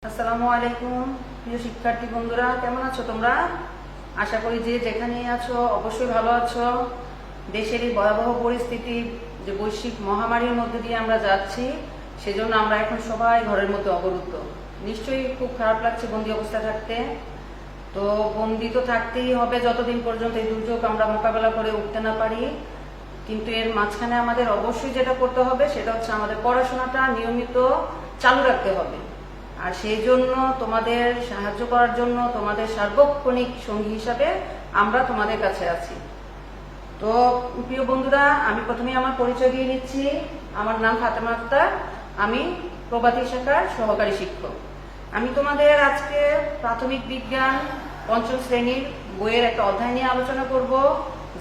আসসালামু আলাইকুম প্রিয় শিক্ষার্থী বন্ধুরা, কেমন আছো তোমরা? আশা করি যে যেখানেই আছো অবশ্যই ভালো আছো। দেশের এই ভয়াবহ পরিস্থিতি, যে বৈশ্বিক মহামারীর মধ্যে দিয়ে আমরা যাচ্ছি, সেজন্য আমরা এখন সবাই ঘরের মধ্যে অবরুদ্ধ। নিশ্চয়ই খুব খারাপ লাগছে বন্দি অবস্থায় থাকতে। তো বন্দি তো থাকতেই হবে যতদিন পর্যন্ত এই দুর্যোগ আমরা মোকাবেলা করে উঠতে না পারি। কিন্তু এর মাঝখানে আমাদের অবশ্যই যেটা করতে হবে সেটা হচ্ছে আমাদের পড়াশোনাটা নিয়মিত চালু রাখতে হবে। আর সেই জন্য তোমাদের সাহায্য করার জন্য, তোমাদের সার্বক্ষণিক সঙ্গী হিসাবে আমরা তোমাদের কাছে আছি। তো প্রিয় বন্ধুরা, আমি প্রথমে আমার পরিচয় দিয়ে নিচ্ছি। আমার নাম ফাতেমা আক্তার, আমি প্রভাতী শাখার সহকারী শিক্ষক। আমি তোমাদের আজকে প্রাথমিক বিজ্ঞান পঞ্চম শ্রেণীর বইয়ের একটা অধ্যায় নিয়ে আলোচনা করব।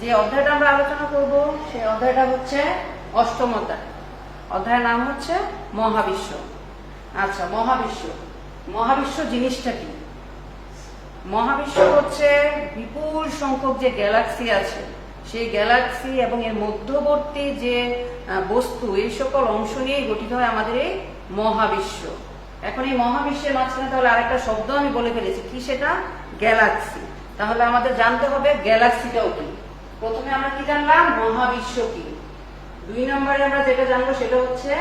যে অধ্যায়টা আমরা আলোচনা করব সেই অধ্যায়টা হচ্ছে অষ্টম অধ্যায়। অধ্যায়ের নাম হচ্ছে মহাবিশ্ব। আচ্ছা, মহাবিশ্ব জিনিসটা কি? মহাবিশ্ব হচ্ছে বিপুল সংখ্যক যে গ্যালাক্সি আছে, সেই গ্যালাক্সি এবং এর মধ্যবর্তী যে বস্তু, এই সকল অংশ নিয়েই গঠিত হয় আমাদের এই মহাবিশ্ব। এখন এই মহাবিশ্বের মাঝখানে তাহলে আরেকটা শব্দ আমি বলে ফেলেছি, কি সেটা? গ্যালাক্সি। তাহলে আমাদের জানতে হবে গ্যালাক্সিটাও কি। প্রথমে আমরা কি জানলাম? মহাবিশ্ব কি। 2 নম্বরে আমরা যেটা জানবো সেটা হচ্ছে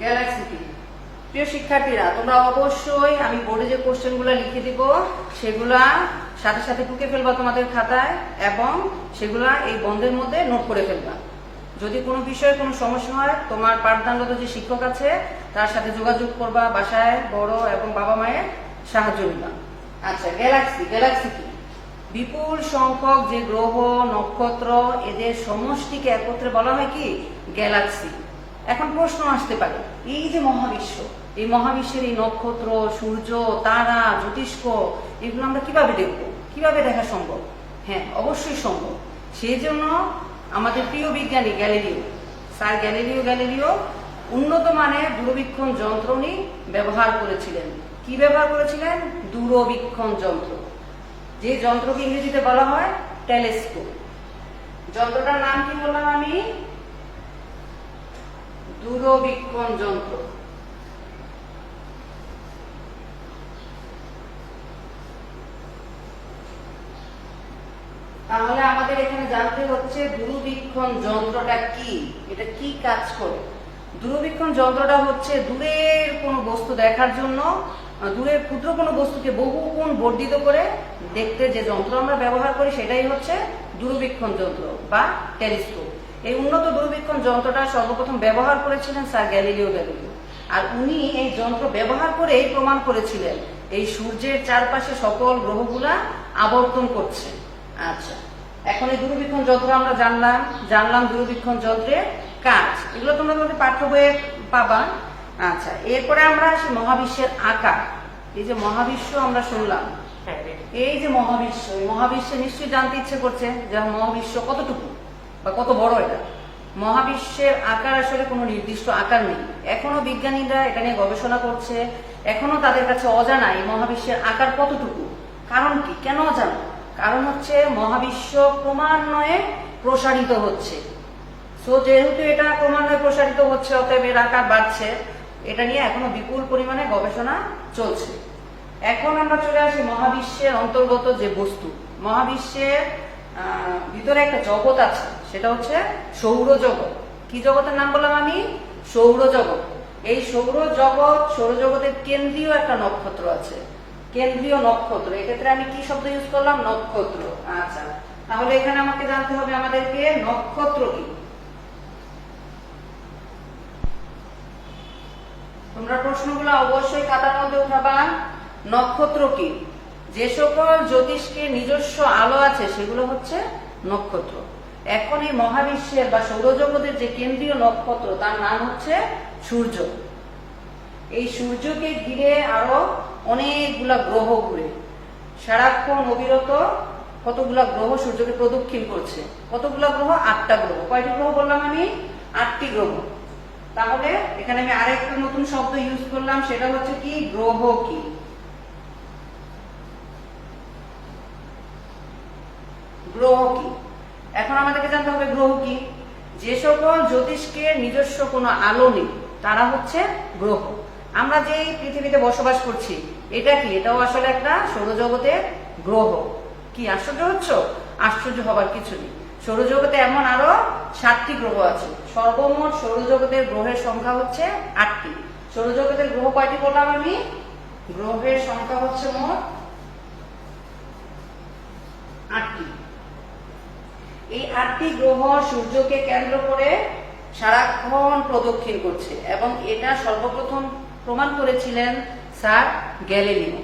গ্যালাক্সি কি। প্রিয় শিক্ষার্থীরা, তোমরা অবশ্যই আমি বোর্ডে যে কোশ্চেনগুলো লিখে দিব সেগুলা সাথে সাথে টুকে ফেলবা তোমাদের খাতায়, এবং সেগুলা এই বন্ধের মধ্যে নোট করে ফেলবা। যদি কোনো বিষয়ে কোনো সমস্যা হয়, তোমার পাঠদানরত যে শিক্ষক আছে তার সাথে যোগাযোগ করবা, বাসায় বড় এবং বাবা মায়ের সাহায্য নিবা। আচ্ছা, গ্যালাক্সি কি? বিপুল সংখ্যক যে গ্রহ, নক্ষত্র, এদের সমষ্টিকে একত্রে বলা হয় কি? গ্যালাক্সি। এখন প্রশ্ন আসতে পারে, এই যে মহাবিশ্ব, এই মহাবিশ্বের এই নক্ষত্র, সূর্য, তারা, জ্যোতিষ্ক, এগুলো আমরা কিভাবে দেখব? কিভাবে দেখা সম্ভব? হ্যাঁ, অবশ্যই সম্ভব। সেই জন্য আমাদের প্রিয় বিজ্ঞানী স্যার গ্যালিলিও উন্নত মানের দূরবীক্ষণ যন্ত্র উনি ব্যবহার করেছিলেন। কি ব্যবহার করেছিলেন? দূরবীক্ষণ যন্ত্র। যে যন্ত্রকে ইংরেজিতে বলা হয় টেলিস্কোপ। যন্ত্রটার নাম কি বললাম আমি? দূরবীক্ষণ যন্ত্র। তাহলে আমাদের এখানে জানতে হচ্ছে দূরবীক্ষণ যন্ত্রটা কি, এটা কি কাজ করে। দূরবীক্ষণ যন্ত্রটা হচ্ছে দূরের কোনো বস্তু দেখার জন্য, দূরের ক্ষুদ্র কোনো বস্তুকে বহুগুণ বর্ধিত করে দেখতে যে যন্ত্র আমরা ব্যবহার করি সেটাই হচ্ছে দূরবীক্ষণ যন্ত্র বা টেলিস্কোপ। এই উন্নত দূরবীক্ষণ যন্ত্রটা সর্বপ্রথম ব্যবহার করেছিলেন স্যার গ্যালিলিও। আর উনি এই যন্ত্র ব্যবহার করেই প্রমাণ করেছিলেন এই সূর্যের চারপাশে সকল গ্রহগুলা আবর্তন করছে। আচ্ছা, এখন এই দূরবীক্ষণ যন্ত্র আমরা জানলাম দূরবীক্ষণ যন্ত্রের কাজ। এগুলো তোমরা তোমাদের পাঠ্য বইয়ে পাবা। আচ্ছা, এরপরে আমরা আসি মহাবিশ্বের আকার। এই যে মহাবিশ্ব আমরা শুনলাম, এই যে মহাবিশ্ব, এই মহাবিশ্বে নিশ্চয়ই জানতে ইচ্ছে করছে যে মহাবিশ্ব কতটুকু বা কত বড় এটা। মহাবিশ্বের আকার আসলে কোনো নির্দিষ্ট আকার নেই। এখনো বিজ্ঞানীরা এটা নিয়ে গবেষণা করছে। এখনো তাদের কাছে অজানা এই মহাবিশ্বের আকার কতটুকু। কারণ কি? কেন অজানা? কারণ হচ্ছে মহাবিশ্ব ক্রমান্বয়ে প্রসারিত হচ্ছে। যেহেতু এটা ক্রমান্বয়ে প্রসারিত হচ্ছে, অতএব এর আকার বাড়ছে। এটা নিয়ে এখনো বিপুল পরিমাণে গবেষণা চলছে। এখন আমরা চলে আসি মহাবিশ্বের অন্তর্গত যে বস্তু। মহাবিশ্বের ভিতরে একটা জগৎ আছে, সেটা হচ্ছে সৌরজগৎ। কি জগতের নাম বললাম আমি? সৌরজগৎ। এই সৌরজগতের কেন্দ্রীয় একটা নক্ষত্র আছে, কেন্দ্রীয় নক্ষত্র। এক্ষেত্রে আমি কি শব্দ ইউজ করলাম? নক্ষত্র। আচ্ছা, তাহলে এখানে আমাকে জানতে হবে আমাদেরকে নক্ষত্র কি। তোমরা প্রশ্নগুলো অবশ্যই খাতার মধ্যে উঠাবা। নক্ষত্র কি? যে সকল জ্যোতিষ্কের নিজস্ব আলো আছে সেগুলো হচ্ছে নক্ষত্র। এখন এই মহাবিশ্বের বা সৌরজগতের যে কেন্দ্রীয় নক্ষত্র তার নাম হচ্ছে সূর্য। এই সূর্যকে ঘিরে আরো অনেকগুলা গ্রহ ঘুরে। সারাক্ষণ অবিরত কতগুলা গ্রহ সূর্যকে প্রদক্ষিণ করছে। কতগুলা গ্রহ? 8টা গ্রহ। কয়টি গ্রহ বললাম আমি? 8টি গ্রহ। তাহলে এখানে আমি আরেকটা নতুন শব্দ ইউজ করলাম, সেটা হচ্ছে কি? গ্রহ কি। গ্রহ কি? এখন আমাদেরকে জানতে হবে গ্রহ কি। যে সকল জ্যোতিষ্কের নিজস্ব কোনো আলো নেই তারা হচ্ছে গ্রহ। আমরা যে পৃথিবীতে বসবাস করছি এটা কি? এটাও আসলে একটা সৌরজগতের গ্রহ। কি আশ্চর্য হচ্ছ? আশ্চর্য হবার কিছু নেই। সৌরজগতে এমন আরো 7টি গ্রহ আছে। সর্বমোট সৌরজগতের গ্রহের সংখ্যা হচ্ছে 8টি। সৌরজগতের গ্রহ কয়টি বললাম আমি? গ্রহের সংখ্যা হচ্ছে মোট 8টি। এই 8টি গ্রহ সূর্যকে কেন্দ্র করে সারাক্ষণ প্রদক্ষিণ করছে এবং এটা সর্বপ্রথম প্রমাণ করেছিলেন স্যার গ্যালিলিও।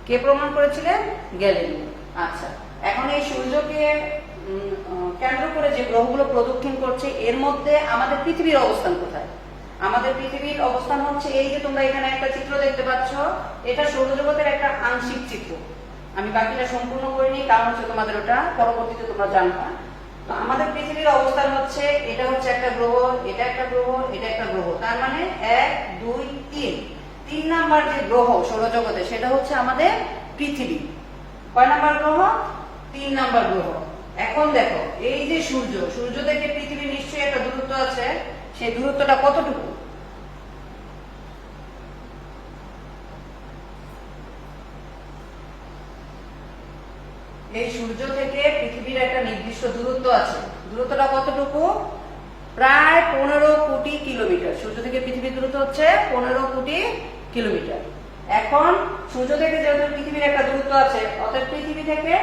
কে প্রমাণ করেছিলেন? গ্যালিলিও। আচ্ছা, এখন এই সূর্যকে কেন্দ্র করে যে গ্রহগুলো প্রদক্ষিণ করছে এর মধ্যে আমাদের পৃথিবীর অবস্থান কোথায়? আমাদের পৃথিবীর অবস্থান হচ্ছে এই যে তোমরা এখানে একটা চিত্র দেখতে পাচ্ছ, এটা সৌরজগতের একটা আংশিক চিত্র। আমি বাকিটা সম্পূর্ণ করিনি, কারণ হচ্ছে তোমাদের ওটা পরবর্তীতে তোমরা জানবা। তো আমাদের পৃথিবীর অবস্থান হচ্ছে, এটা হচ্ছে একটা গ্রহ, এটা একটা গ্রহ, এটা একটা গ্রহ। তার মানে 1 2 3, 3 নাম্বার যে গ্রহ সৌরজগতে সেটা হচ্ছে আমাদের পৃথিবী। কয় নাম্বার গ্রহ? 3 নাম্বার গ্রহ। এখন দেখো এই যে সূর্য, সূর্য থেকে পৃথিবী নিশ্চয়ই একটা দূরত্ব আছে। সেই দূরত্বটা কতটুকু? এই সূর্য থেকে পৃথিবীর একটা নির্দিষ্ট দূরত্ব আছে। দূরত্বটা কতটুকু? প্রায় 15 কোটি কিলোমিটার। সূর্য থেকে পৃথিবীর দূরত্ব হচ্ছে 15 কোটি কিলোমিটার। এখন সূর্য থেকে যেহেতু পৃথিবীর একটা দূরত্ব আছে, অর্থাৎ পৃথিবী থেকে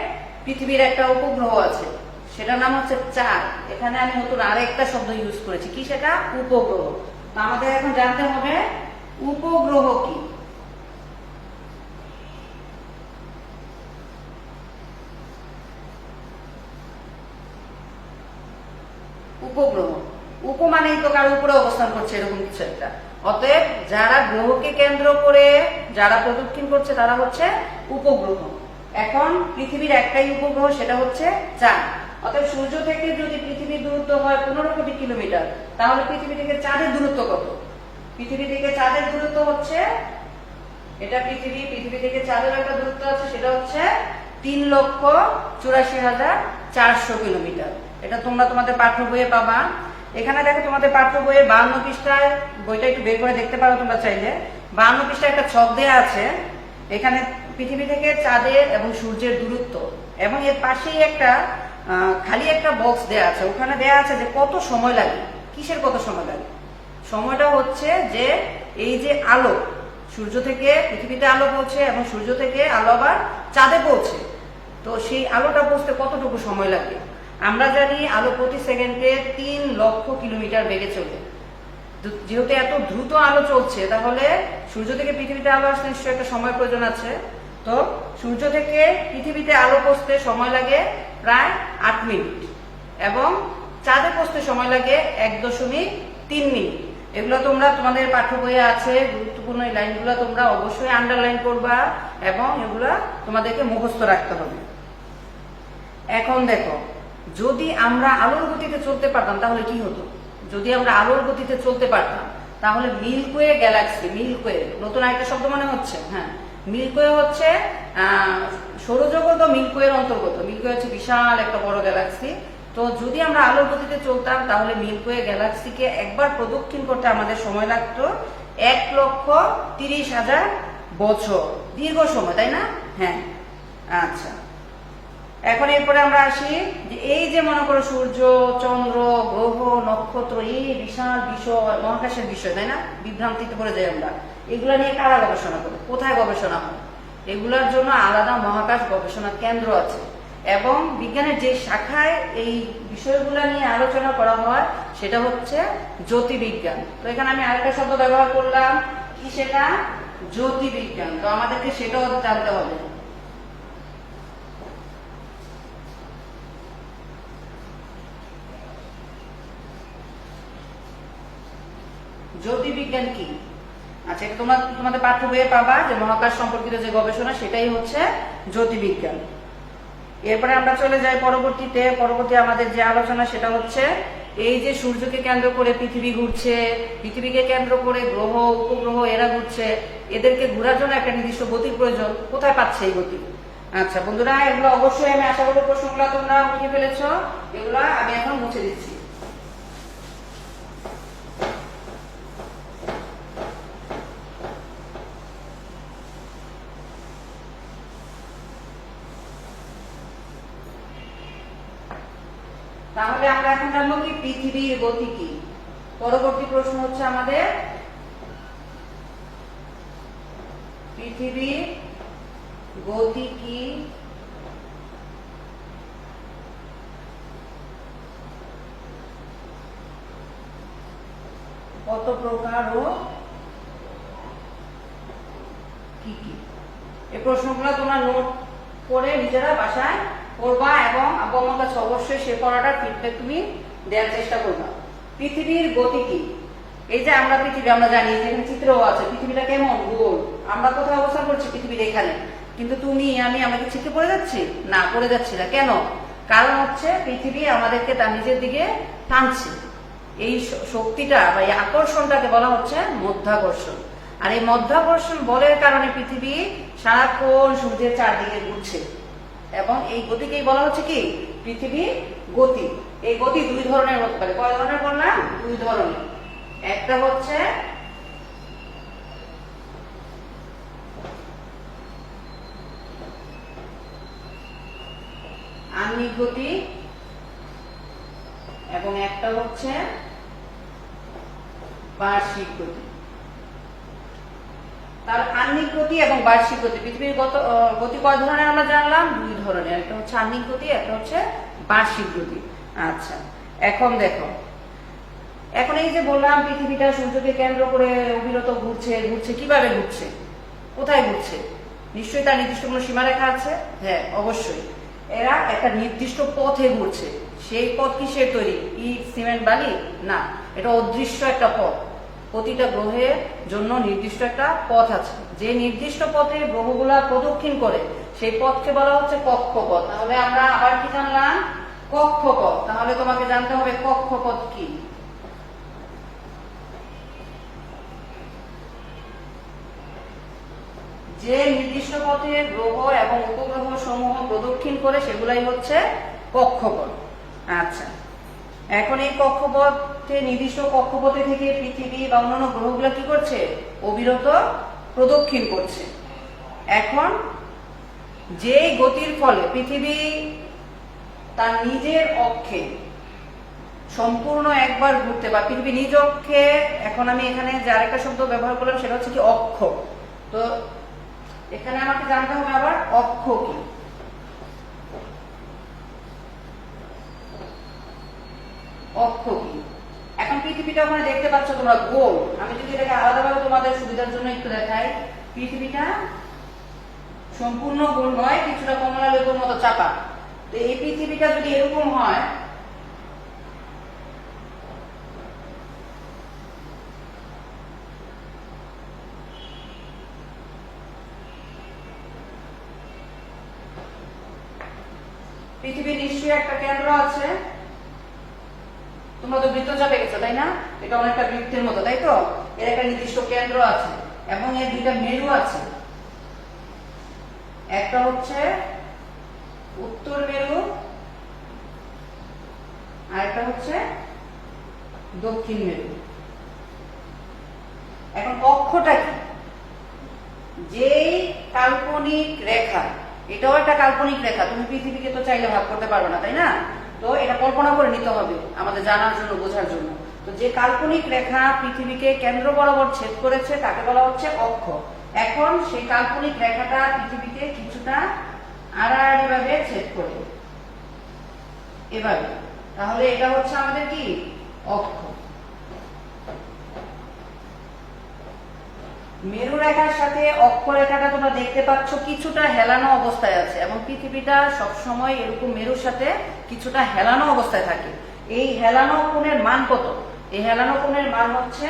পৃথিবীর একটা উপগ্রহ আছে, সেটার নাম হচ্ছে চাঁদ। এখানে আমি নতুন আরেকটা শব্দ ইউজ করেছি, কি সেটা? উপগ্রহ। তো আমাদের এখন জানতে হবে উপগ্রহ কি। উপগ্রহ, উপ মানেই তো কারো উপরে অবস্থান করছে এরকম কিছু একটা। অতএব যারা গ্রহকে কেন্দ্র করে যারা প্রদক্ষিণ করছে তারা হচ্ছে উপগ্রহ। এখন পৃথিবীর একটাই উপগ্রহ, সেটা হচ্ছে চাঁদ। অতএব সূর্য থেকে যদি পৃথিবীর দূরত্ব হয় 15 কোটি কিলোমিটার, তাহলে পৃথিবী থেকে চাঁদের দূরত্ব কত? পৃথিবী থেকে চাঁদের দূরত্ব হচ্ছে, এটা পৃথিবী, পৃথিবী থেকে চাঁদের একটা দূরত্ব আছে, সেটা হচ্ছে 3,84,400 কিলোমিটার। এটা তোমরা তোমাদের পাঠ্য বইয়ে পাবা। এখানে দেখো তোমাদের পাঠ্য বইয়ে 52 পৃষ্ঠায়, বইটা একটু বের করে দেখতে পারো তোমরা চাইলে। 52 পৃষ্ঠায় একটা ছক দেয়া আছে। এখানে পৃথিবী থেকে চাঁদের এবং সূর্যের দূরত্ব, এবং এর পাশেই একটা খালি একটা বক্স দেয়া আছে। ওখানে দেয়া আছে যে কত সময় লাগে। কিসের কত সময় লাগে? সময়টা হচ্ছে যে এই যে আলো সূর্য থেকে পৃথিবীতে আলো পৌঁছে এবং সূর্য থেকে আলো আবার চাঁদে পৌঁছে, তো সেই আলোটা পৌঁছতে কতটুকু সময় লাগে? আমরা জানি আলো প্রতি সেকেন্ডে 3 লক্ষ কিলোমিটার বেগে চলে। যেহেতু এত দ্রুত আলো চলছে, তাহলে সূর্য থেকে পৃথিবীতে আলো আসতে নিশ্চয়ই একটা সময় প্রয়োজন আছে। তো সূর্য থেকে পৃথিবীতে আলো পৌঁছতে সময় লাগে প্রায় 8 মিনিট এবং চাঁদে পৌঁছতে সময় লাগে 1.3 মিনিট। এগুলো তোমরা তোমাদের পাঠ্য বইয়ে আছে। গুরুত্বপূর্ণ এই লাইনগুলো তোমরা অবশ্যই আন্ডারলাইন করবা এবং এগুলা তোমাদেরকে মুখস্থ রাখতে হবে। এখন দেখো, যদি আমরা আলোর গতিতে চলতে পারতাম তাহলে কি হতো? যদি আমরা আলোর গতিতে চলতে পারতাম তাহলে মিল্কওয়ে গ্যালাক্সি, মিল্কওয়ে নতুন আরেকটা শব্দ মনে হচ্ছে, হ্যাঁ, মিল্কওয়ে হচ্ছে সৌরজগৎ ও মিল্কওয়ের অন্তর্গত। মিল্কওয়ে হচ্ছে বিশাল একটা বড় গ্যালাক্সি। তো যদি আমরা আলোর গতিতে চলতাম তাহলে মিল্কওয়ে গ্যালাক্সিকে একবার প্রদক্ষিণ করতে আমাদের সময় লাগতো 1,30,000 বছর। দীর্ঘ সময়, তাই না? হ্যাঁ। আচ্ছা, এখন এরপরে আমরা আসি যে এই যে মনে করো সূর্য, চন্দ্র, গ্রহ, নক্ষত্র, এই বিশাল বিষয়, মহাকাশের বিষয়, তাই না? বিভ্রান্তিতে পড়ে যাই আমরা। এগুলা নিয়ে কারা গবেষণা করে? কোথায় গবেষণা হয়? এগুলার জন্য আলাদা মহাকাশ গবেষণা কেন্দ্র আছে এবং বিজ্ঞানের যে শাখায় এই বিষয়গুলা নিয়ে আলোচনা করা হয় সেটা হচ্ছে জ্যোতির্বিজ্ঞান। তো এখানে আমি আরেকটা শব্দ ব্যবহার করলাম, কি সেটা? জ্যোতির্বিজ্ঞান। তো আমাদেরকে সেটাও জানতে হবে। জ্যোতির্বিজ্ঞান কি? আচ্ছা, এটা তোমরা তোমাদের পাঠ্য বইয়ে পাবা যে মহাকাশ সম্পর্কিত যে গবেষণা সেটাই হচ্ছে জ্যোতির্বিজ্ঞান। এরপরে আমরা চলে যাই পরবর্তী আমাদের যে আলোচনা সেটা হচ্ছে এই যে সূর্যকে কেন্দ্র করে পৃথিবী ঘুরছে, পৃথিবীকে কেন্দ্র করে গ্রহ, উপগ্রহ এরা ঘুরছে। এদেরকে ঘোরার জন্য একটা নির্দিষ্ট গতির প্রয়োজন। কোথায় পাচ্ছে এই গতি? আচ্ছা বন্ধুরা, এগুলো অবশ্যই আমি আশা করি প্রশ্নগুলো তোমরা মুছে ফেলেছো। এগুলো আমি এখন মুছে দিচ্ছি। তাহলে আমরা এখন জানবো কি পৃথিবীর গতি কি। পরবর্তী প্রশ্ন হচ্ছে আমাদের পৃথিবীর গতি কি, কত প্রকার ও কি কি। এই প্রশ্নগুলো তোমরা নোট করে নিজেরা বাসায় করবা এবং আব্বু আমার কাছে অবশ্যই সে পড়াটার ফিডব্যাক তুমি দেওয়ার চেষ্টা করবা। পৃথিবীর গতি কি। এই যে আমরা পৃথিবী, আমরা জানি এখানে চিত্রও আছে, পৃথিবীটা কেমন গোল, আমরা কোথায় অবস্থান করছি, পৃথিবীর এখানে। কিন্তু তুমি আমি আমাকে ছিটকে পড়ে যাচ্ছি না, পড়ে যাচ্ছি না। কেন? কারণ হচ্ছে পৃথিবী আমাদেরকে তার নিজের দিকে টানছে। এই শক্তিটা বা এই আকর্ষণটাকে বলা হচ্ছে মধ্যাকর্ষণ। আর এই মধ্যাকর্ষণ বলের কারণে পৃথিবী সারাক্ষণ সূর্যের চারদিকে ঘুরছে এবং এই গতিকেই বলা হচ্ছে কি পৃথিবীর গতি। এই গতি দুই ধরনের হতে পারে। কয় ধরনের বললাম? দুই ধরনের। একটা হচ্ছে আহ্নিক গতি এবং একটা হচ্ছে বার্ষিক গতি। তার আহ্নিক গতি এবং বার্ষিক গতি, পৃথিবীর গতি কয় ধরনের আমরা জানলাম? দুই ধরনের। একটা হচ্ছে আহ্নিক গতি, একটা হচ্ছে বার্ষিক গতি। আচ্ছা এখন দেখো, এখন এই যে বললাম পৃথিবীটা সূর্যকে কেন্দ্র করে অবিরত ঘুরছে। ঘুরছে কিভাবে ঘুরছে? কোথায় ঘুরছে? নিশ্চয়ই তার নির্দিষ্ট কোনো সীমারেখা আছে। হ্যাঁ অবশ্যই, এরা একটা নির্দিষ্ট পথে ঘুরছে। সেই পথ কিসের তৈরি? ইট, সিমেন্ট, বালি? না, এটা অদৃশ্য একটা পথ। প্রতিটা গ্রহের জন্য নির্দিষ্ট একটা পথ আছে। যে নির্দিষ্ট পথে গ্রহগুলা প্রদক্ষিণ করে সেই পথকে বলা হচ্ছে কক্ষপথ। তাহলে আমরা আবার কি জানলাম? কক্ষপথ। তাহলে তোমাকে জানতে হবে কক্ষপথ কি। যে নির্দিষ্ট পথে গ্রহ এবং উপগ্রহ সমূহ প্রদক্ষিণ করে সেগুলাই হচ্ছে কক্ষপথ। আচ্ছা এখন এই কক্ষপথে, নির্দিষ্ট কক্ষপথে থেকে পৃথিবী বা অন্যান্য গ্রহগুলো কি করছে? অবিরত প্রদক্ষিণ করছে। এখন যে গতির ফলে পৃথিবী তার নিজের অক্ষে সম্পূর্ণ একবার ঘুরতে, বা পৃথিবী নিজ অক্ষে, এখন আমি এখানে যে আরেকটা শব্দ ব্যবহার করলাম সেটা হচ্ছে কি অক্ষ। তো এখানে আমাকে জানতে হবে আবার অক্ষ কি। অক্ষ কি? এখন পৃথিবীটা ওখানে দেখতে পাচ্ছ তোমরা গোল। আমি যদি এটাকে আলাদাভাবে তোমাদের সুবিধার জন্য একটু দেখাই, পৃথিবীটা সম্পূর্ণ গোল নয়, কিছুটা কমলা লেবুর মতো চাপা। তো এই পৃথিবীটা যদি এরকম হয়, পৃথিবীর নিশ্চয়ই একটা কেন্দ্র আছে। তোমরা তো বৃত্তচাপে গেছো তাই না? এটা অনেকটা বৃত্তের মতো, তাই তো? এর একটা নির্দিষ্ট কেন্দ্র আছে এবং এর দুইটা মেরু আছে। একটা হচ্ছে উত্তর মেরু আর একটা হচ্ছে দক্ষিণ মেরু। এখন অক্ষটা কি? যেই কাল্পনিক রেখা, এটাও একটা কাল্পনিক রেখা। তুমি পৃথিবীকে তো চাইলে ভাগ করতে পারবে না, তাই না? তো এটা কল্পনা করে নিতে হবে আমাদের জানার জন্য, বোঝার জন্য। তো যে কাল্পনিক রেখা পৃথিবীকে কেন্দ্র বরাবর ছেদ করেছে তাকে বলা হচ্ছে অক্ষ। এখন সেই কাল্পনিক রেখাটা পৃথিবীকে কিছুটা আড়াআড়ি ভাবে ছেদ করবে এভাবে। তাহলে এটা হচ্ছে আমাদের কি অক্ষ। মেরু রেখার সাথে অক্ষরেখাটা তোমরা দেখতে পাচ্ছ কিছুটা হেলানো অবস্থায় আছে এবং পৃথিবীটা সবসময় এরকম মেরুর সাথে কিছুটা হেলানো অবস্থায় থাকে। এই হেলানো কোণের মান কত? এই হেলানো কোণের মান হচ্ছে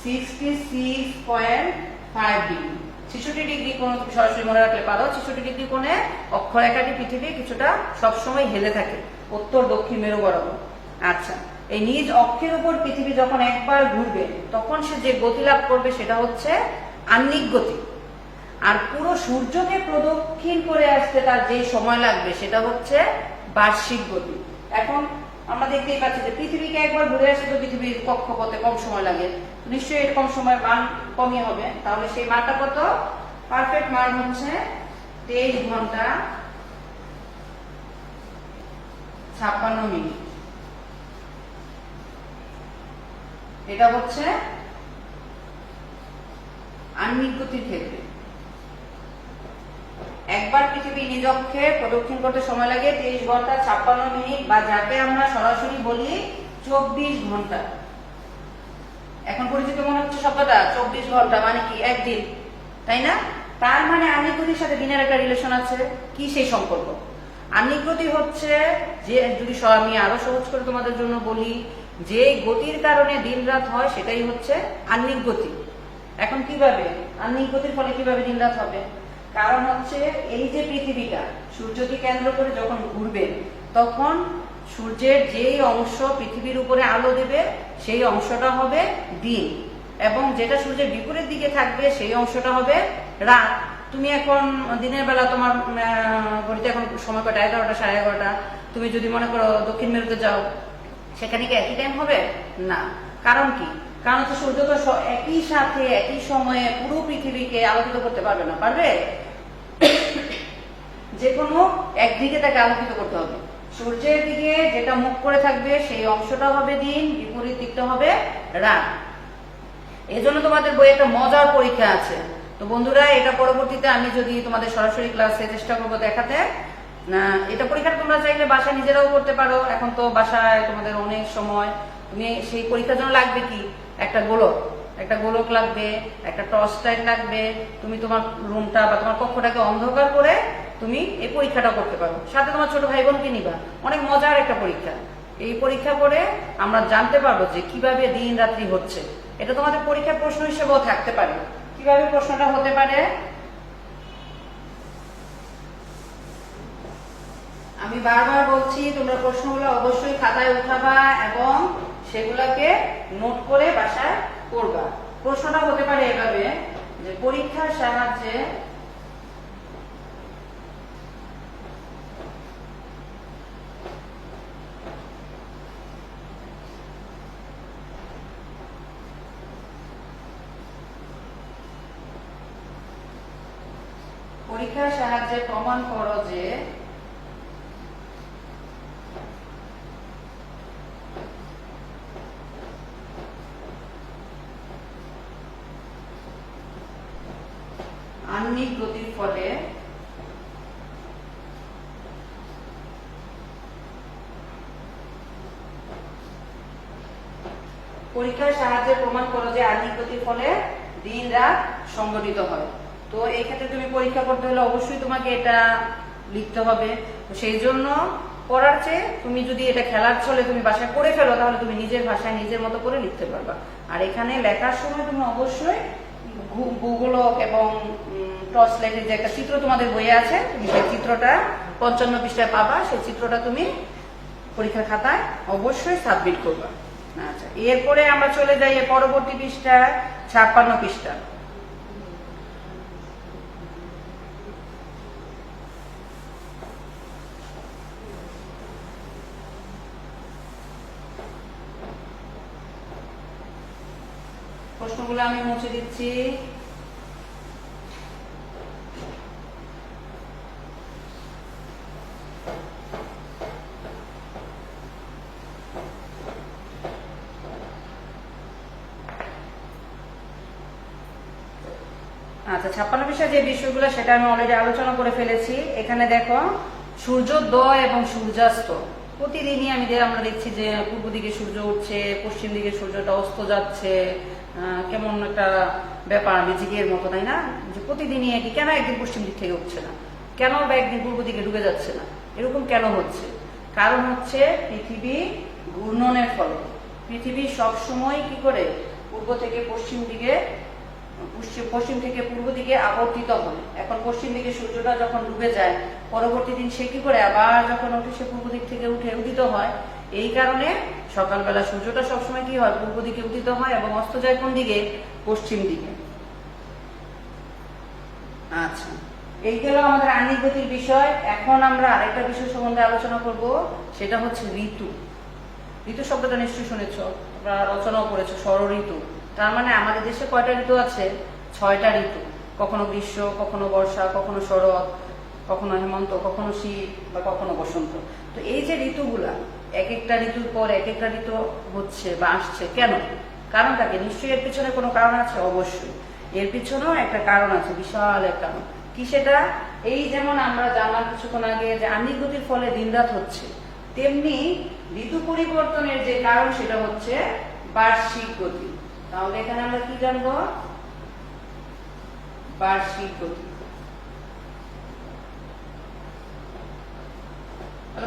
66.5 ডিগ্রি। 66 ডিগ্রি কোণ সরাসরি মনে রাখলে পারো। 66 ডিগ্রি কোণে অক্ষরেখাটি পৃথিবী কিছুটা সবসময় হেলে থাকে উত্তর দক্ষিণ মেরু বরাবর। আচ্ছা, এই নিজ অক্ষের উপর পৃথিবী যখন একবার ঘুরবে তখন সে যে গতি লাভ করবে সেটা হচ্ছে আহ্নিক গতি। আর পুরো সূর্যকে প্রদক্ষিণ করে আসতে তার যে সময় লাগবে সেটা হচ্ছে বার্ষিক গতি। এখন আমরা দেখতেই পাচ্ছি যে পৃথিবীকে একবার ঘুরে আসতে তো পৃথিবীর কক্ষপথে কম সময় লাগে, নিশ্চয়ই এরকম সময় মান কমই হবে। তাহলে সেই মানটা কত? পারফেক্ট মান হচ্ছে 23 ঘন্টা 56 মিনিট। এটা হচ্ছে আহ্নিক গতির ক্ষেত্রে। একবার পৃথিবী নিজ অক্ষে প্রদক্ষিণ করতে সময় লাগে 23 ঘন্টা 56 মিনিট, বা যাকে আমরা সরাসরি বলি 24 ঘন্টা। এখন পরিচিত মনে হচ্ছে শব্দটা 24 ঘন্টা মানে কি? একদিন, তাই না? তার মানে আহ্নিক গতির সাথে দিনের একটা রিলেশন আছে। কি সেই সম্পর্ক? আহ্নিক গতি হচ্ছে যে, যদি আমি আরো সহজ করে তোমাদের জন্য বলি, যে গতির কারণে দিন রাত হয় সেটাই হচ্ছে আহ্নিক গতি। এখন কিভাবে আহ্নিক গতির ফলে কিভাবে দিন রাত হবে? কারণ হচ্ছে এই যে পৃথিবীটা সূর্যকে কেন্দ্র করে যখন ঘুরবে, তখন সূর্যের যেই অংশ পৃথিবীর উপরে আলো দেবে সেই অংশটা হবে দিন, এবং যেটা সূর্যের বিপরীত দিকে থাকবে সেই অংশটা হবে রাত। তুমি এখন দিনের বেলা তোমার ঘড়িতে এখন সময় কটা? 11টা, 11:30। তুমি যদি মনে করো দক্ষিণ মেরুতে যাও, সেখানে কি একই টাইম হবে? না। কারণ কি? কারণ হচ্ছে সূর্য তো একই সাথে একই সময়ে পুরো পৃথিবীকে আলোকিত করতে পারবে না। পারবে? যে কোনো একদিকে তাকে আলোকিত করতে হবে। সূর্যের দিকে যেটা মুখ করে থাকবে সেই অংশটা হবে দিন, বিপরীত দিকটা হবে রাত। এজন্য তোমাদের বইয়ে একটা মজার পরীক্ষা আছে। তো বন্ধুরা, এটা পরবর্তীতে আমি যদি তোমাদের সরাসরি ক্লাসে চেষ্টা করবো দেখাতে। এটা পরীক্ষাটা তোমরা চাইলে বাসায় নিজেরাও করতে পারো। এখন তো বাসায় তোমাদের অনেক সময়, তুমি সেই পরীক্ষার জন্য লাগবে কি? একটা গোলক লাগবে, একটা টর্চ লাইট লাগবে। তুমি তোমার রুমটা বা তোমার কক্ষটাকে অন্ধকার করে তুমি এই পরীক্ষাটা করতে পারো। সাথে তোমার ছোট ভাই বোনকে নিবা। অনেক মজার একটা পরীক্ষা। এই পরীক্ষা করে আমরা জানতে পারবো যে কিভাবে দিন রাত্রি হচ্ছে। এটা তোমাদের পরীক্ষার প্রশ্ন হিসেবেও থাকতে পারে। কিভাবে প্রশ্নটা হতে পারে? আমি বারবার বলছি, তোমরা প্রশ্নগুলো অবশ্যই খাতায় উঠাবা এবং সেগুলোকে নোট করে বাসায় করবা। প্রশ্নটা হতে পারে এভাবে যে, পরীক্ষার সাহায্যে প্রমাণ করো যে আহ্নিক গতির ফলে পরীক্ষার সাহায্যে প্রমাণ করো যে আহ্নিক গতির ফলে দিন রাত সংঘটিত হয়। তো এই ক্ষেত্রে তুমি পরীক্ষা করতে হলে অবশ্যই তোমাকে এটা লিখতে হবে। তো সেই জন্য পড়ার চেয়ে তুমি যদি এটা খেলার ছলে তুমি বাসায় করে ফেলো, তাহলে তুমি নিজের ভাষায় নিজের মতো করে লিখতে পারবা। আর এখানে লেখার সময় তুমি অবশ্যই গুগল এবং টর্চ লাইটের যে একটা চিত্র তোমাদের বইয়ে আছে, তুমি সেই চিত্রটা 55 পৃষ্ঠায় পাবা। সেই চিত্রটা তুমি পরীক্ষার খাতায় অবশ্যই সাবমিট করবা। আচ্ছা, এরপরে আমরা চলে যাই পরবর্তী পৃষ্ঠা 56 পৃষ্ঠা। প্রশ্নগুলো আমি মুছে দিচ্ছি। আচ্ছা, 56 পৃষ্ঠা যে বিষয়গুলো সেটা আমি অলরেডি আলোচনা করে ফেলেছি। এখানে দেখো, সূর্যোদয় এবং সূর্যাস্ত প্রতিদিনই আমরা দেখছি যে পূর্ব দিকে সূর্য উঠছে, পশ্চিম দিকে সূর্যটা অস্ত যাচ্ছে। কেমন একটা ব্যাপার, ম্যাজিকের মতো, তাই না? যে প্রতিদিনই একই, কেন একদিন পশ্চিম দিক থেকে উঠছে না, কেন বা একদিন পূর্ব দিকে ডুবে যাচ্ছে না, এরকম কেন হচ্ছে? কারণ হচ্ছে পৃথিবী ঘূর্ণনের ফলে। পৃথিবী সবসময় কি করে পূর্ব থেকে পশ্চিম দিকে, পশ্চিম থেকে পূর্ব দিকে আবর্তিত হয়। এখন পশ্চিম দিকে সূর্যটা যখন ডুবে যায়, পরবর্তী দিন সে কি করে আবার যখন ওঠে সে পূর্ব দিক থেকে উঠে উদিত হয়। এই কারণে সকালবেলা সূর্যটা সবসময় কি হয়, পূর্ব দিকে উদিত হয় এবং অস্ত যায় কোন দিকে? পশ্চিম দিকে। আচ্ছা, এই গেল আমাদের আহ্নিক গতির বিষয়। এখন আমরা আরেকটা বিষয় সম্বন্ধে আলোচনা করব, সেটা হচ্ছে ঋতু। ঋতু শব্দটা নিশ্চয়ই শুনেছ, তোমরা রচনাও করেছো, ষড় ঋতু। তার মানে আমাদের দেশে কয়টা ঋতু আছে? 6টা ঋতু। কখনো গ্রীষ্ম, কখনো বর্ষা, কখনো শরৎ, কখনো হেমন্ত, কখনো শীত বা কখনো বসন্ত। তো এই যে ঋতুগুলা, এক একটা ঋতুর পর এক একটা ঋতু হচ্ছে বা আসছে, কেন? কারণটাকে নিশ্চয়ই এর পিছনে কোনো কারণ আছে, অবশ্যই এর পিছনেও একটা কারণ আছে, বিশাল এক কারণ। কি সেটা? এই যেমন আমরা জানলাম কিছুক্ষণ আগে যে আহ্নিক গতির ফলে দিনরাত হচ্ছে, তেমনি ঋতু পরিবর্তনের যে কারণ সেটা হচ্ছে বার্ষিক গতি। তাহলে এখানে আমরা কি জানবো? বার্ষিক গতি।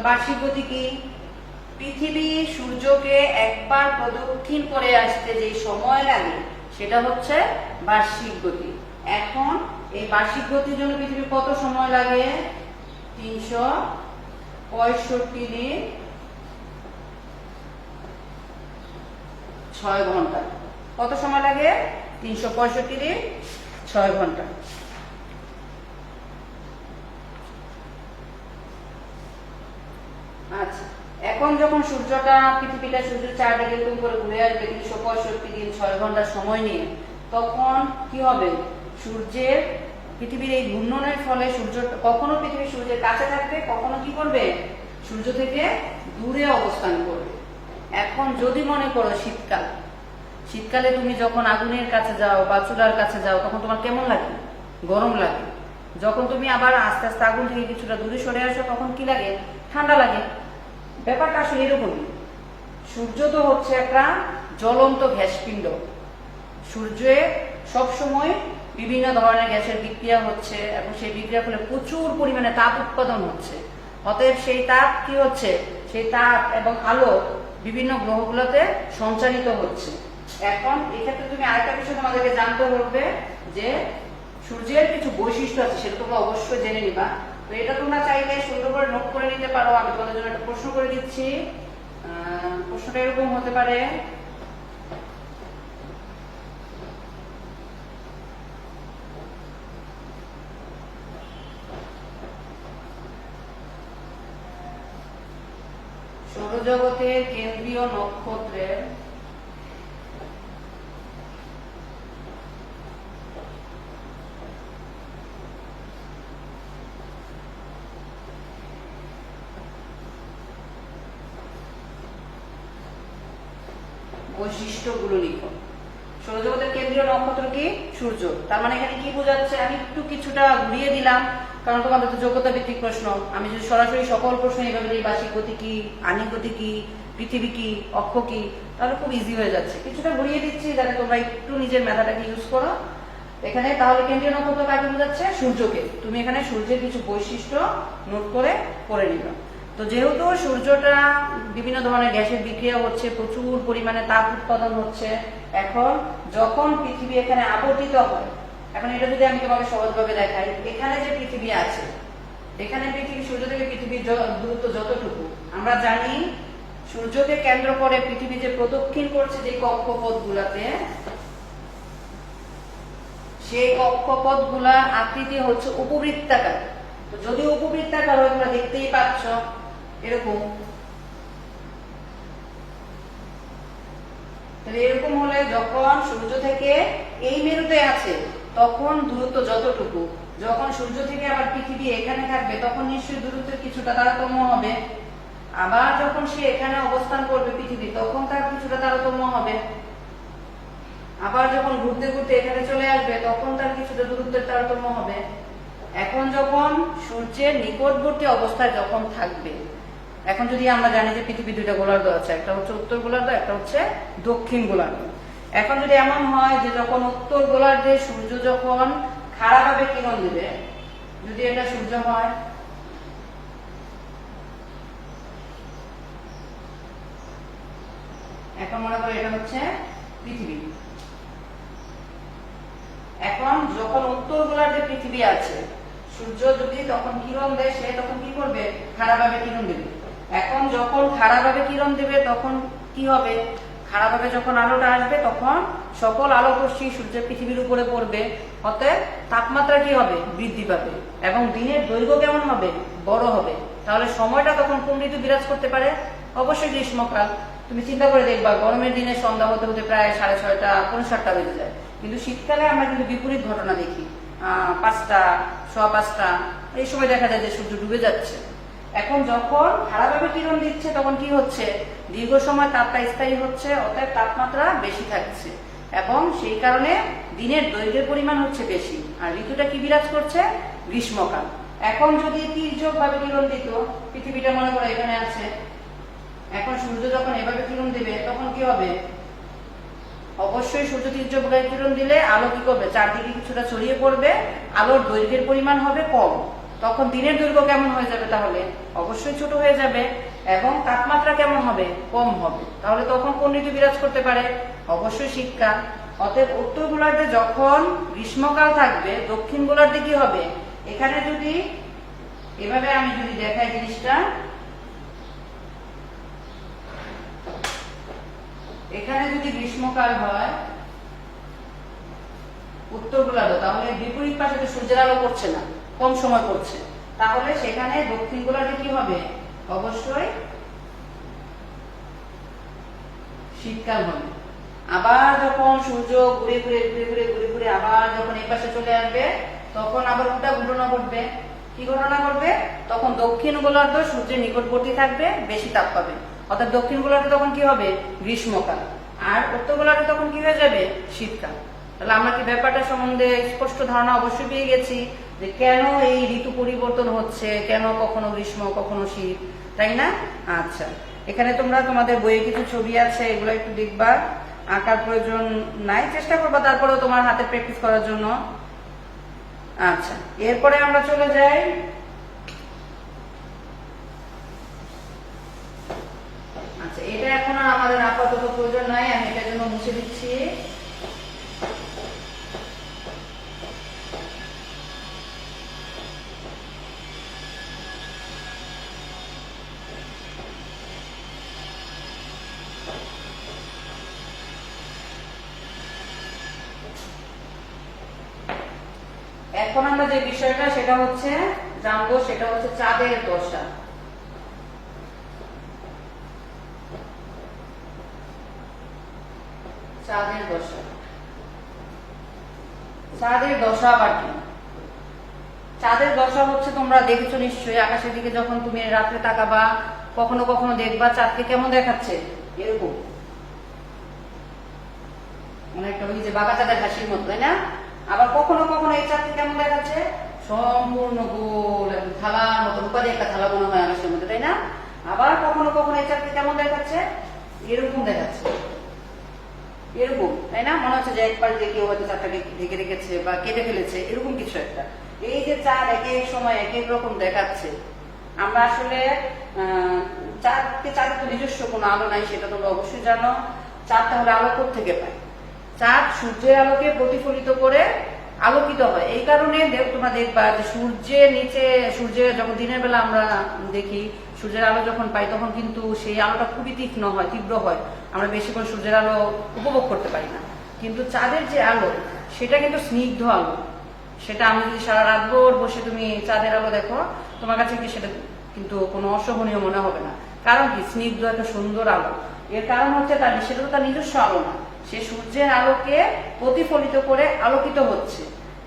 বার্ষিক গতি কি? পৃথিবী সূর্যকে একবার প্রদক্ষিণ করে আসতে যে সময় লাগে সেটা হচ্ছে বার্ষিক গতি। এখন এই বার্ষিক গতির জন্য পৃথিবীর কত সময় লাগে? 365 দিন 6 ঘন্টা। কত সময় লাগে? 365 দিন 6 ঘন্টা। আচ্ছা, এখন যখন সূর্যটা পৃথিবীটা সূর্যের চারদিকে এরকম করে ঘুরে আসবে 365 দিন 6 ঘন্টা সময় নিয়ে, তখন কি হবে? সূর্যের পৃথিবীর এই ঘূর্ণনের ফলে সূর্য কখনো পৃথিবী সূর্যের কাছে থাকবে, কখনো কি করবে? সূর্য থেকে দূরে অবস্থান করবে। এখন যদি মনে করো শীতকাল, শীতকালে তুমি যখন আগুনের কাছে যাও বা চুলার কাছে যাও তখন তোমার কেমন লাগে? গরম লাগে। যখন তুমি আবার আস্তে আস্তে আগুন থেকে কিছুটা দূরে সরে আসো তখন কি লাগে? ঠান্ডা লাগে। ব্যাপারটা আসলে এরকমই। সূর্য তো হচ্ছে একটা জ্বলন্ত গ্যাসপিণ্ড। সূর্যে সবসময় বিভিন্ন ধরনের গ্যাসের বিক্রিয়া হচ্ছে এবং সেই বিক্রিয়ার ফলে প্রচুর পরিমাণে তাপ উৎপাদন হচ্ছে। অতএব সেই তাপ কি হচ্ছে? সেই তাপ এবং আলো বিভিন্ন গ্রহগুলোতে সঞ্চারিত হচ্ছে। এখন এক্ষেত্রে তুমি আরেকটা বিষয় তোমাদেরকে জানতে হবে যে সূর্যের কিছু বৈশিষ্ট্য আছে, সেটা তোমরা অবশ্যই জেনে নিবা। তো এটা তোমরা চাইলে সুন্দর করে নোট করে নিতে পারো। আমি তোমাদের জন্য একটা প্রশ্ন করে দিচ্ছি। প্রশ্নটা এরকম হতে পারে, সৌরজগতের কেন্দ্রীয় নক্ষত্রের বৈশিষ্ট্যগুলো লিখো। সৌরজগতের কেন্দ্রীয় নক্ষত্র কি? সূর্য। তার মানে এখানে কি বোঝাচ্ছে? আমি একটু কিছুটা ঘুরিয়ে দিলাম, কারণ তোমাদের তো যোগ্যতা ভিত্তিক প্রশ্ন। আমি যদি সরাসরি সকল প্রশ্ন এইভাবে দিই, বার্ষিক গতি কি, আহ্নিক গতি কি, পৃথিবী কি, অক্ষ কি, তাহলে খুব ইজি হয়ে যাচ্ছে। কিছুটা ঘুরিয়ে দিচ্ছি যাতে তোমরা একটু নিজের মেধাটাকে ইউজ করো এখানে। তাহলে কেন্দ্রীয় নক্ষত্র কাকে বোঝাচ্ছে? সূর্যকে। তুমি এখানে সূর্যের কিছু বৈশিষ্ট্য নোট করে পড়ে নিবা। তো যেহেতু সূর্যটা বিভিন্ন ধরনের গ্যাসের বিক্রিয়া হচ্ছে, প্রচুর পরিমাণে তাপ উৎপাদন হচ্ছে, এখন যখন পৃথিবী এখানে আবর্তিত হয়, এখন এটা যদি আমি তোমাকে সহজভাবে দেখাই, এখানে যে পৃথিবী আছে, এখানে পৃথিবী সূর্য থেকে পৃথিবীর দূরত্ব যতটুকু আমরা জানি, সূর্যকে কেন্দ্র করে পৃথিবী যে প্রদক্ষিণ করছে যে কক্ষপথ গুলাতে, সেই কক্ষপথ গুলার আকৃতি হচ্ছে উপবৃত্তাকার। তো যদি উপবৃত্তাকার হয়, তোমরা দেখতেই পাচ্ছ এরকম, তাহলে এরকম হলে যখন সূর্য থেকে এই মেরুতে আছে তখন দূরত্ব যতটুকু, যখন সূর্য থেকে আবার পৃথিবী এখানে থাকবে তখন নিশ্চয়ই দূরত্বের কিছুটা তারতম্য হবে। আবার যখন সে এখানে অবস্থান করবে পৃথিবী, তখন তার কিছুটা তারতম্য হবে। আবার যখন ঘুরতে ঘুরতে এখানে চলে আসবে তখন তার কিছুটা দূরত্বের তারতম্য হবে। এখন যখন সূর্যের নিকটবর্তী অবস্থায় যখন থাকবে, এখন যদি আমরা জানি যে পৃথিবীর দুইটা গোলার্ধ আছে, একটা হচ্ছে উত্তর গোলার্ধ, একটা হচ্ছে দক্ষিণ গোলার্ধ। এখন যদি এমন হয় যে যখন উত্তর গোলার্ধে সূর্য যখন খাড়াভাবে কিরণ দিবে, যদি এটা সূর্য হয়, এখন মনে করো এটা হচ্ছে পৃথিবী। এখন যখন উত্তর গোলার্ধে পৃথিবী আছে, সূর্য যদি তখন কিরণ দেয়, সে তখন কি করবে? খাড়াভাবে কিরণ দেবে। এখন যখন খাড়াভাবে কিরণ দেবে তখন কি হবে? খাড়াভাবে যখন আলোটা আসবে তখন সকল আলোক রশ্মি সূর্যের পৃথিবীর উপরে পড়বে, অতএব তাপমাত্রা কি হবে, বৃদ্ধি পাবে এবং দিনের দৈর্ঘ্য কেমন হবে, বড় হবে। তাহলে সময়টা তখন কোন ঋতু বিরাজ করতে পারে? অবশ্যই গ্রীষ্মকাল। তুমি চিন্তা করে দেখবা গরমের দিনে সন্ধ্যা হতে হতে প্রায় 6:30, 7:30 বেজে যায়, কিন্তু শীতকালে আমরা কিন্তু বিপরীত ঘটনা দেখি, 5টা, 5:15 এই সময় দেখা যায় যে সূর্য ডুবে যাচ্ছে। এখন যখন খারাপভাবে কিরণ দিচ্ছে তখন কি হচ্ছে, দীর্ঘ সময় তাপটা স্থায়ী হচ্ছে, অতএব তাপমাত্রা বেশি থাকছে এবং সেই কারণে দিনের দৈর্ঘ্যের পরিমাণ হচ্ছে বেশি। আর ঋতুটা কি বিরাজ করছে, গ্রীষ্মকাল। এখন যদি তির্যক ভাবে কিরণ দিত, পৃথিবীটা মনে করো এখানে আছে, এখন সূর্য যখন এভাবে কিরণ দিবে তখন কি হবে, অবশ্যই সূর্য তির্যক ভাবে কিরণ দিলে আলো কি করবে, চারদিকে কিছুটা ছড়িয়ে পড়বে, আলোর দৈর্ঘ্যের পরিমাণ হবে কম, তখন দিনের দৈর্ঘ্য কেমন হয়ে যাবে, তাহলে অবশ্যই ছোট হয়ে যাবে এবং তাপমাত্রা কেমন হবে, কম হবে। তাহলে তখন কোন ঋতু বিরাজ করতে পারে, অবশ্যই শীতকাল। অতএব উত্তর গোলার্ধে যখন গ্রীষ্মকাল থাকবে, দক্ষিণ গোলার্ধে কি হবে, এখানে যদি এভাবে আমি যদি দেখাই জিনিসটা, এখানে যদি গ্রীষ্মকাল হয় উত্তর গোলার্ধ, তাহলে বিপরীত পাশে তো সূর্যের আলো পড়ছে না, কম সময় পড়ছে, তাহলে সেখানে দক্ষিণ গোলার্ধে কি হবে, অবশ্যই শীতকাল হবে। আবার যখন সূর্য ঘুরে ঘুরে ঘুরে ঘুরে ঘুরে ঘুরে আবার যখন এই পাশে চলে আসবে, তখন আবার উল্টা ঘটনা ঘটবে। কি ঘটনা ঘটবে, তখন দক্ষিণ গোলার্ধ সূর্যের নিকটবর্তী থাকবে, বেশি তাপ পাবে, অর্থাৎ দক্ষিণ গোলার্ধে তখন কি হবে, গ্রীষ্মকাল। আর উত্তর গোলার্ধে তখন কি হয়ে যাবে, শীতকাল। তাহলে আমরা কি ব্যাপারটা সম্বন্ধে স্পষ্ট ধারণা অবশ্যই পেয়ে গেছি যে কেন এই ঋতু পরিবর্তন হচ্ছে, কেন কখনো গ্রীষ্ম কখনো শীত, তাই না? আচ্ছা, এখানে তোমরা তোমাদের বইয়ে কিছু ছবি আছে, এগুলো একটু দেখবা, আঁকার প্রয়োজন নাই, চেষ্টা করবা তারপরেও তোমার হাতে প্র্যাকটিস করার জন্য। আচ্ছা, এরপরে আমরা চলে যাই আচ্ছা, এটা এখন আর আমাদের আপাতত প্রয়োজন নাই, আমি এটার জন্য মুছে দিচ্ছি। এখন আমরা যে বিষয়টা সেটা হচ্ছে জানবো, সেটা হচ্ছে চাঁদের দশা। চাঁদের দশা, চাঁদের দশা আবার কি? চাঁদের দশা হচ্ছে, তোমরা দেখেছো নিশ্চয়ই, আকাশের দিকে যখন তুমি রাত্রে তাকাবা, কখনো কখনো দেখবা চাঁদকে কেমন দেখাচ্ছে, এরকম অনেকটা ওই যে বাঁকা চাঁদের হাসির মতো, তাই না? আবার কখনো কখনো এই চাঁদকে কেমন দেখাচ্ছে, সম্পূর্ণ গোল এবং থালার মতো, রূপালি একটা থালা মনে হয় আকাশের মধ্যে, তাই না? আবার কখনো কখনো এই চাঁদকে কেমন দেখাচ্ছে, এরকম দেখাচ্ছে, এরকম, তাই না? মনে হচ্ছে যে একবার দিয়ে কেউ হয়তো চাঁদটাকে ঢেকে রেখেছে বা কেটে ফেলেছে, এরকম কিছু একটা। এই যে চাঁদ এক এক সময় এক এক রকম দেখাচ্ছে, আমরা আসলে চাঁদের তো নিজস্ব কোনো আলো নাই, সেটা তোমরা অবশ্যই জানো। চাঁদ তাহলে আলো থেকে পায়, চাঁদ সূর্যের আলোকে প্রতিফলিত করে আলোকিত হয়। এই কারণে তোমরা দেখবা যে সূর্যের নিচে, সূর্যের যখন দিনের বেলা আমরা দেখি সূর্যের আলো যখন পাই, তখন কিন্তু সেই আলোটা খুবই তীক্ষ্ণ হয়, তীব্র হয়, আমরা বেশিক্ষণ সূর্যের আলো উপভোগ করতে পারি না। কিন্তু চাঁদের যে আলো সেটা কিন্তু স্নিগ্ধ আলো, সেটা আমি যদি সারা রাত ভোর বসে তুমি চাঁদের আলো দেখো, তোমার কাছে কি সেটা কিন্তু কোনো অসহনীয় মনে হবে না। কারণ কি, স্নিগ্ধ একটা সুন্দর আলো। এর কারণ হচ্ছে সেটা তো তার নিজস্ব আলো না, সে সূর্যের আলোকে প্রতিফলিত করে আলোকিত হচ্ছে।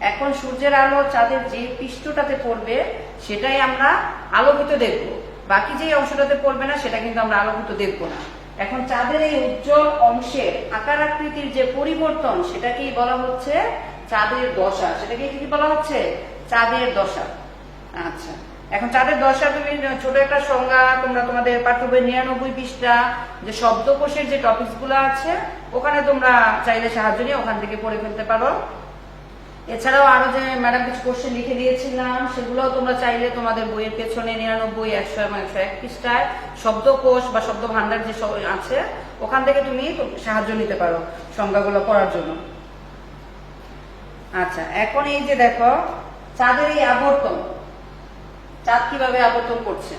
এখন সূর্যের আলো চাঁদের যে পৃষ্ঠটাতে পড়বে সেটাই আমরা আলোকিত দেখব, বাকি যে অংশটাতে পড়বে না সেটা কিন্তু আমরা আলোকিত দেখব না। এখন চাঁদের এই উজ্জ্বল অংশের আকার আকৃতির যে পরিবর্তন, সেটাকেই বলা হচ্ছে চাঁদের দশা। সেটাকে কি বলা হচ্ছে, চাঁদের দশা। আচ্ছা, এখন চাঁদের দশা তুমি ছোট একটা সংজ্ঞা তোমরা তোমাদের পাঠ্য বই 99 পৃষ্ঠা যে শব্দকোষের যে টপিকস গুলো আছে ওখানে তোমরা চাইলে সাহায্য নিয়ে ওখান থেকে পড়ে ফেলতে পারো। এছাড়াও আরো যে ম্যাডাম কিছু কোশ্চেন লিখে দিয়েছিলাম সেগুলোও তোমরা চাইলে তোমাদের বইয়ের পেছনে 99, 100 এবং 101 পৃষ্ঠায় শব্দকোষ বা শব্দ ভান্ডার যে আছে ওখান থেকে তুমি সাহায্য নিতে পারো সংজ্ঞাগুলো পড়ার জন্য। আচ্ছা, এখন এই যে দেখো চাঁদের এই আবর্তন, চাঁদ কিভাবে আবর্তন করছে।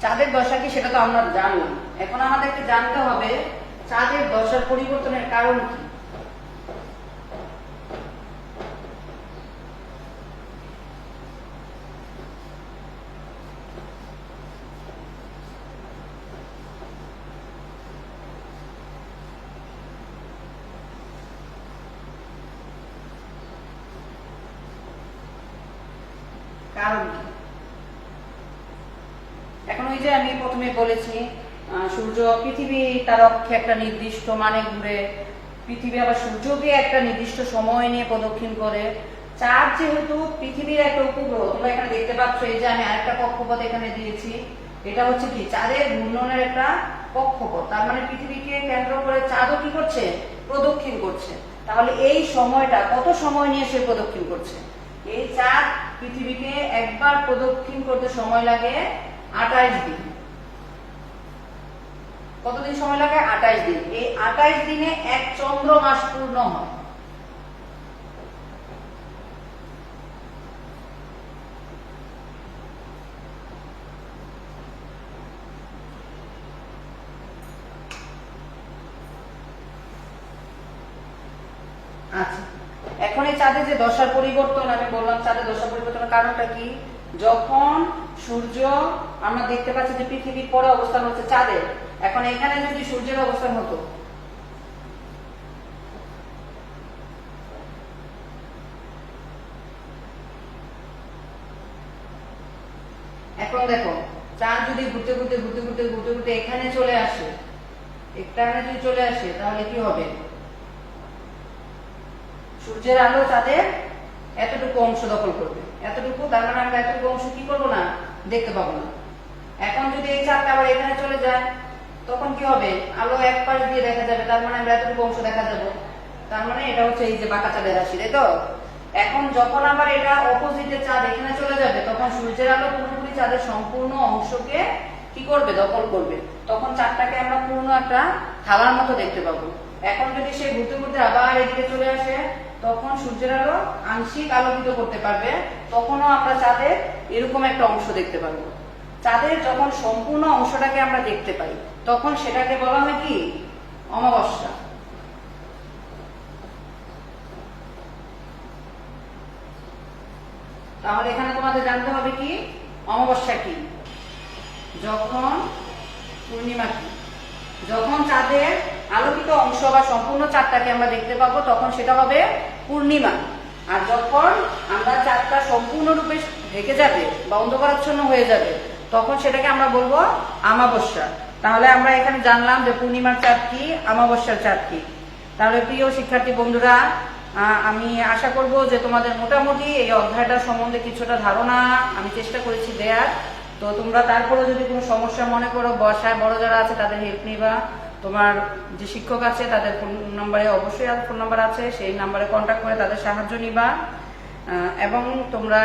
চাঁদের দশা কি সেটা তো আমরা জানলাম, এখন আমাদেরকে জানতে হবে চাঁদের দশার পরিবর্তনের কারণ কি। কারণ কি? এখন ওই যে আমি প্রথমে বলেছি সূর্য পৃথিবী তার অক্ষে একটা নির্দিষ্ট মানে ঘুরে, পৃথিবী আবার সূর্যকে একটা নির্দিষ্ট সময় নিয়ে প্রদক্ষিণ করে। চাঁদ যেহেতু পৃথিবীর একটা উপগ্রহ, তোমরা এখানে দেখতে পাচ্ছ এই যে আমি আরেকটা কক্ষপথ এখানে দিয়েছি, এটা হচ্ছে কি চাঁদের ঘূর্ণনের একটা কক্ষপথ, তার মানে পৃথিবীকে কেন্দ্র করে চাঁদও কি করছে, প্রদক্ষিণ করছে। তাহলে এই সময়টা কত সময় নিয়ে সে প্রদক্ষিণ করছে? এই চাঁদ পৃথিবীকে একবার প্রদক্ষিণ করতে সময় লাগে 28 দিন। কতদিন সময় লাগে? 28 দিন। এই 28 দিনে এক চন্দ্র মাস পূর্ণ হয়। আচ্ছা, এখন এই চাঁদের যে দশার পরিবর্তন আমি বললাম, চাঁদের দশা পরিবর্তনের কারণটা কি? যখন সূর্য আমরা দেখতে পাচ্ছি যে পৃথিবীর পরে অবস্থান হচ্ছে চাঁদের, এখন এখানে যদি সূর্যের অবস্থান হতো, এখন দেখো চাঁদ যদি ঘুরতে ঘুরতে ঘুরতে ঘুরতে ঘুরতে ঘুরতে এখানে চলে আসে, এখানে যদি চলে আসে তাহলে কি হবে? সূর্যের আলো চাঁদের এতটুকু অংশ দখল করবে, এতটুকু, তার মানে আমরা এতটুকু অংশ কি করবো না, দেখতে পাবো না। এখন যদি এই চাঁদটা আবার এখানে চলে যায় তখন কি হবে? আলো এক পাশ দিয়ে দেখা যাবে, তার মানে আমরা এতটুকু অংশ দেখা যাবো। তার মানে এটা হচ্ছে এই যে বাঁকা চাঁদের রাশি, তাই তো? এখন যখন আবার এটা অপোজিটে চাঁদ এখানে চলে যাবে তখন সূর্যের আলো পুরোপুরি চাঁদের সম্পূর্ণ অংশকে কি করবে, দখল করবে। তখন চাঁদটাকে আমরা পূর্ণ একটা থালার মতো দেখতে পাবো। এখন যদি সে ঘুরতে ঘুরতে আবার এদিকে চলে আসে তখন সূর্যের আলো আংশিক আলোকিত করতে পারবে, তখনও আমরা চাঁদের এরকম একটা অংশ দেখতে পারবো। চাঁদের যখন সম্পূর্ণ অংশটাকে আমরা দেখতে পাই তখন সেটাকে বলা হয় কি, অমাবস্যা। তাহলে এখানে তোমাদের জানতে হবে কি, অমাবস্যা কি, যখন পূর্ণিমা কি। যখন চাঁদের আলোকিত অংশ বা সম্পূর্ণ চাঁদটাকে আমরা দেখতে পাবো তখন সেটা হবে পূর্ণিমা। আর যখন আমরা চাঁদটা সম্পূর্ণরূপে ঢেকে যাবে বা অন্ধকারাচ্ছন্ন হয়ে যাবে তখন সেটাকে আমরা বলবো আমাবস্যা। তাহলে আমরা এখানে জানলাম যে পূর্ণিমার চাঁদ কি, আমাবস্যার চাঁদ কি। তাহলে প্রিয় শিক্ষার্থী বন্ধুরা, আমি আশা করব যে তোমাদের মোটামুটি এই অধ্যায়টা সম্বন্ধে কিছুটা ধারণা আমি চেষ্টা করেছি দেয়ার। তো তোমরা তারপরে যদি কোনো সমস্যা মনে করো, বাসায় বড় যারা আছে তাদের হেল্প নিবা, তোমার যে শিক্ষক আছে তাদের ফোন নাম্বারে অবশ্যই ফোন নাম্বার আছে, সেই নাম্বারে কন্ট্যাক্ট করে তাদের সাহায্য নিবা। এবং তোমরা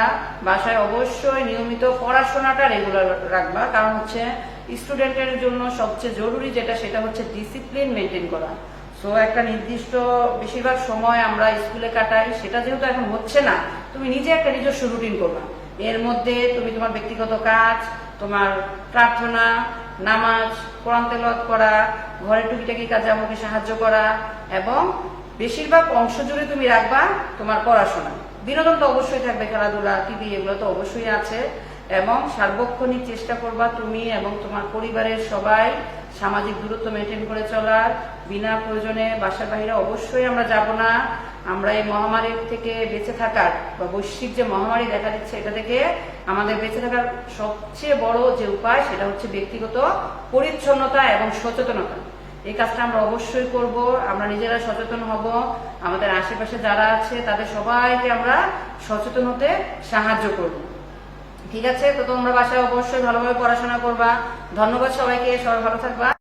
বাসায় অবশ্যই নিয়মিত পড়াশোনাটা রেগুলার রাখবা, কারণ হচ্ছে স্টুডেন্টের জন্য সবচেয়ে জরুরি যেটা সেটা হচ্ছে ডিসিপ্লিন মেনটেন করা। সো একটা নির্দিষ্ট বেশিরভাগ সময় আমরা স্কুলে কাটাই, সেটা যেহেতু এখন হচ্ছে না, তুমি নিজে একটা নিজস্ব রুটিন করবা। এর মধ্যে তুমি তোমার ব্যক্তিগত কাজ, তোমার প্রার্থনা, নামাজ, কোরআন তেলাওয়াত করা, ঘরের টুকিটাকি কাজে আমাকে সাহায্য করা, এবং বেশিরভাগ অংশ জুড়ে তুমি রাখবা তোমার পড়াশোনা। বিনোদন তো অবশ্যই থাকবে, খেলাধুলা, টিভি, এগুলো তো অবশ্যই আছে। এবং সার্বক্ষণিক চেষ্টা করবা তুমি এবং তোমার পরিবারের সবাই সামাজিক দূরত্ব মেনটেন করে চলার। বিনা প্রয়োজনে বাসার বাইরে অবশ্যই আমরা যাব না। আমরা এই মহামারীর থেকে বেঁচে থাকার বা বৈশ্বিক যে মহামারী দেখা দিচ্ছে এটা থেকে আমাদের বেঁচে থাকার সবচেয়ে বড় যে উপায় সেটা হচ্ছে ব্যক্তিগত পরিচ্ছন্নতা এবং সচেতনতা। এই কাজটা আমরা অবশ্যই করব। আমরা নিজেরা সচেতন হব, আমাদের আশেপাশে যারা আছে তাদের সবাইকে আমরা সচেতন হতে সাহায্য করব। ঠিক আছে? তো তোমরা বাসায় অবশ্যই ভালোভাবে পড়াশোনা করবা। ধন্যবাদ সবাইকে, সবাই ভালো থাকবা।